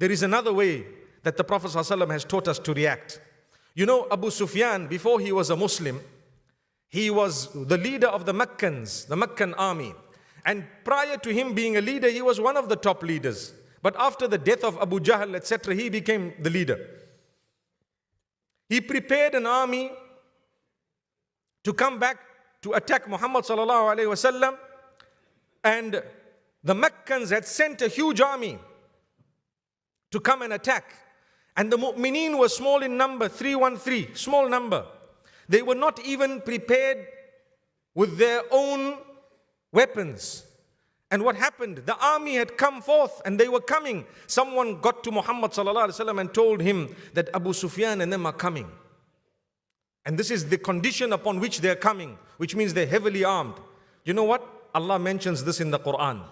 There is another way that the Prophet ﷺ has taught us to react. You know, Abu Sufyan, before he was a Muslim, he was the leader of the Meccans, the Meccan army. And prior to him being a leader, he was one of the top leaders. But after the death of Abu Jahl, etc., he became the leader. He prepared an army to come back to attack Muhammad sallallahu alaihi wasallam, and the Meccans had sent a huge army to come and attack. And the mu'mineen were small in number, 313, small number. They were not even prepared with their own weapons. And what happened? The army had come forth and they were coming. Someone got to Muhammad sallallahu alaihi wasallam and told him that Abu Sufyan and them are coming. And this is the condition upon which they are coming, which means they're heavily armed. You know what? Allah mentions this in the Qur'an.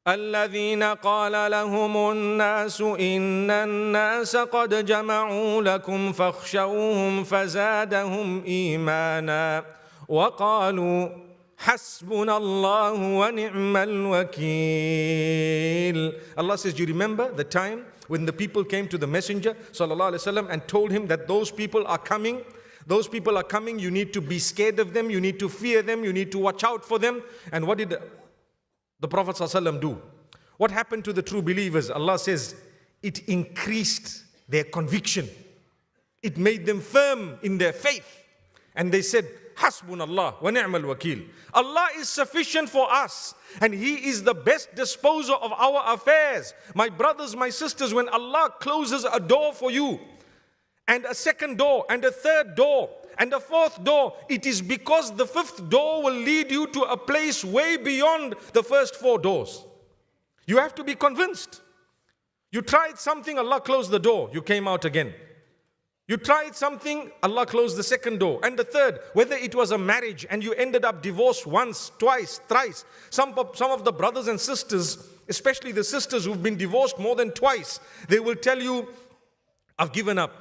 الذين قال لهم الناس إن الناس قد جمعوا لكم فاخشوهم فزادهم إيمانا وقالوا Hasbunallahu wa Ni'mal Wakeel. Allah says, do you remember the time when the people came to the Messenger sallallahu alaihi wasallam and told him that those people are coming? Those people are coming, you need to be scared of them, you need to fear them, you need to watch out for them. And what did the Prophet sallallahu alaihi wasallam do? What happened to the true believers? Allah says, it increased their conviction. It made them firm in their faith. And they said, Hasbunallahu wa Ni'mal Wakeel. Allah is sufficient for us and He is the best disposer of our affairs. My brothers, my sisters, when Allah closes a door for you and a second door and a third door and a fourth door, it is because the fifth door will lead you to a place way beyond the first four doors. You have to be convinced. You tried something, Allah closed the door, you came out again. You tried something, Allah closed the second door and the third. Whether it was a marriage and you ended up divorced once, twice, thrice. Some of the brothers and sisters, especially the sisters who've been divorced more than twice, they will tell you, I've given up.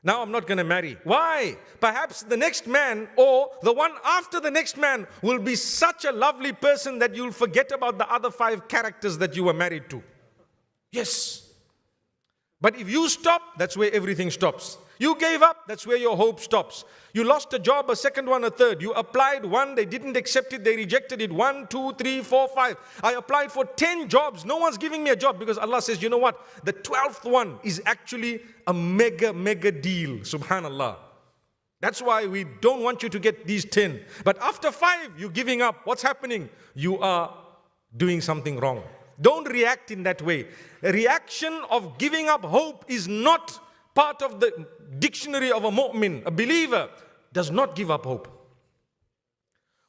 Now I'm not going to marry. Why? Perhaps the next man or the one after the next man will be such a lovely person that you'll forget about the other 5 characters that you were married to. Yes. But if you stop, that's where everything stops. You gave up, that's where your hope stops. You lost a job, a second one, a third. You applied one, they didn't accept it, they rejected it. 1, 2, 3, 4, 5. I applied for 10 jobs. No one's giving me a job because Allah says, you know what? The 12th one is actually a mega deal. Subhanallah. That's why we don't want you to get these 10. But after 5, you're giving up. What's happening? You are doing something wrong. Don't react in that way. A reaction of giving up hope is not part of the dictionary of a mu'min. A believer does not give up hope.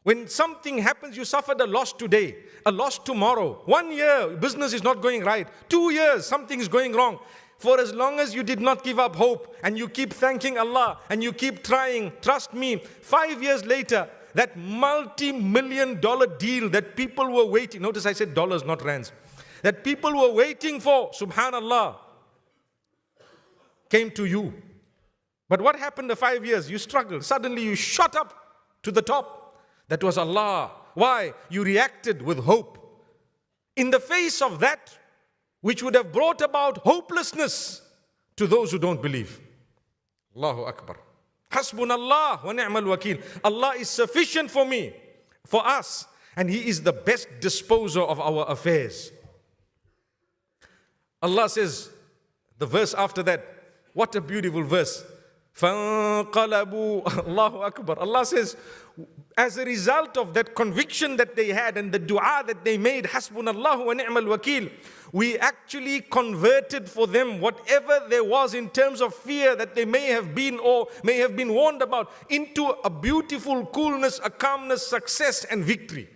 When something happens, you suffered a loss today, a loss tomorrow. 1 year, business is not going right. 2 years, something is going wrong. For as long as you did not give up hope and you keep thanking Allah and you keep trying, trust me, 5 years later, that multi-million-dollar deal that people were waiting, notice I said dollars, not rands, that people were waiting for, subhanallah, came to you. But what happened the 5 years? You struggled. Suddenly you shot up to the top. That was Allah. Why? You reacted with hope. In the face of that, which would have brought about hopelessness to those who don't believe. Allahu Akbar. Hasbunallahu wa Ni'mal Wakeel. Allah is sufficient for me, for us, and He is the best disposer of our affairs. Allah says, the verse after that, what a beautiful verse. فَانْقَلَبُوا Allahu Akbar. Allah says, as a result of that conviction that they had and the dua that they made, Hasbunallahu wa Ni'mal Wakeel, we actually converted for them whatever there was in terms of fear that they may have been or may have been warned about into a beautiful coolness, a calmness, success and victory.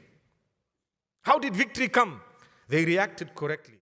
How did victory come? They reacted correctly.